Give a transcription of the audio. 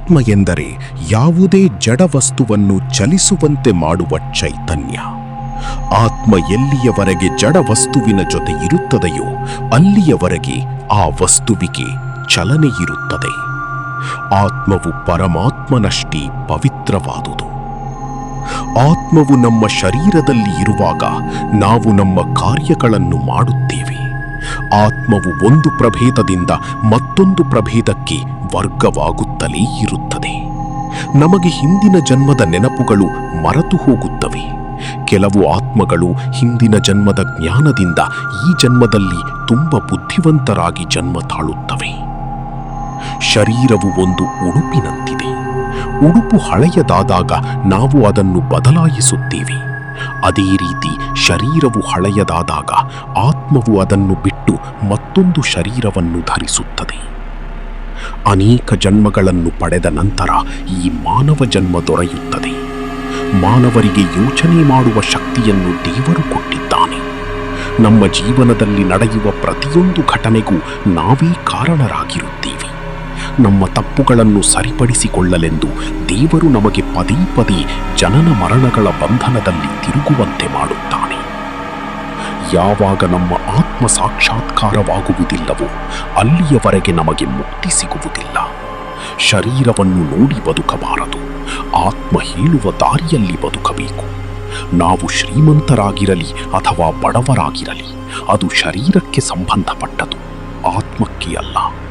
ಆತ್ಮ ಎಂದರೆ ಯಾವುದೇ ಜಡವಸ್ತುವನ್ನು ಚಲಿಸುವಂತೆ ಮಾಡುವ ಚೈತನ್ಯ. ಆತ್ಮ ಎಲ್ಲಿಯವರೆಗೆ ಜಡವಸ್ತುವಿನ ಜೊತೆ ಇರುತ್ತದೆಯೋ ಅಲ್ಲಿಯವರೆಗೆ ಆ ವಸ್ತುವಿಗೆ ಚಲನೆ ಇರುತ್ತದೆ. ಆತ್ಮವು ಪರಮಾತ್ಮನಷ್ಟೇ ಪವಿತ್ರವಾದುದು. ಆತ್ಮವು ನಮ್ಮ ಶರೀರದಲ್ಲಿ ಇರುವಾಗ ನಾವು ನಮ್ಮ ಕಾರ್ಯಗಳನ್ನು ಮಾಡುತ್ತೇವೆ. ಆತ್ಮವು ಒಂದು ಪ್ರಭೇದದಿಂದ ಮತ್ತೊಂದು ಪ್ರಭೇದಕ್ಕೆ ವರ್ಗವಾಗುತ್ತಲೇ ಇರುತ್ತದೆ. ನಮಗೆ ಹಿಂದಿನ ಜನ್ಮದ ನೆನಪುಗಳು ಮರೆತು ಹೋಗುತ್ತವೆ. ಕೆಲವು ಆತ್ಮಗಳು ಹಿಂದಿನ ಜನ್ಮದ ಜ್ಞಾನದಿಂದ ಈ ಜನ್ಮದಲ್ಲಿ ತುಂಬ ಬುದ್ಧಿವಂತರಾಗಿ ಜನ್ಮ ತಾಳುತ್ತವೆ. ಶರೀರವು ಒಂದು ಉಡುಪಿನಂತಿದೆ. ಉಡುಪು ಹಳೆಯದಾದಾಗ ನಾವು ಅದನ್ನು ಬದಲಾಯಿಸುತ್ತೇವೆ. ಅದೇ ರೀತಿ ಶರೀರವು ಹಳೆಯದಾದಾಗ ಆತ್ಮವು ಅದನ್ನು ಬಿಟ್ಟು ಮತ್ತೊಂದು ಶರೀರವನ್ನು ಧರಿಸುತ್ತದೆ. ಅನೇಕ ಜನ್ಮಗಳನ್ನು ಪಡೆದ ನಂತರ ಈ ಮಾನವ ಜನ್ಮ ದೊರೆಯುತ್ತದೆ. ಮಾನವರಿಗೆ ಯೋಚನೆ ಮಾಡುವ ಶಕ್ತಿಯನ್ನು ದೇವರು ಕೊಟ್ಟಿದ್ದಾನೆ. ನಮ್ಮ ಜೀವನದಲ್ಲಿ ನಡೆಯುವ ಪ್ರತಿಯೊಂದು ಘಟನೆಗೂ ನಾವೇ ಕಾರಣರಾಗಿರುತ್ತೇವೆ. ನಮ್ಮ ತಪ್ಪುಗಳನ್ನು ಸರಿಪಡಿಸಿಕೊಳ್ಳಲೆಂದು ದೇವರು ನಮಗೆ ಪದೇ ಪದೇ ಜನನ ಮರಣಗಳ ಬಂಧನದಲ್ಲಿ ತಿರುಗುವಂತೆ ಮಾಡುತ್ತಾನೆ. ಯಾವಾಗ ನಮ್ಮ ಆತ್ಮ ಸಾಕ್ಷಾತ್ಕಾರವಾಗುವುದಿಲ್ಲವೋ ಅಲ್ಲಿಯವರೆಗೆ ನಮಗೆ ಮುಕ್ತಿ ಸಿಗುವುದಿಲ್ಲ. ಶರೀರವನ್ನು ನೋಡಿ ಬದುಕಬಾರದು. ಆತ್ಮ ಹೇಳುವ ದಾರಿಯಲ್ಲಿ ಬದುಕಬೇಕು. ನಾವು ಶ್ರೀಮಂತರಾಗಿರಲಿ ಅಥವಾ ಬಡವರಾಗಿರಲಿ ಅದು ಶರೀರಕ್ಕೆ ಸಂಬಂಧಪಟ್ಟದು, ಆತ್ಮಕ್ಕೆ ಅಲ್ಲ.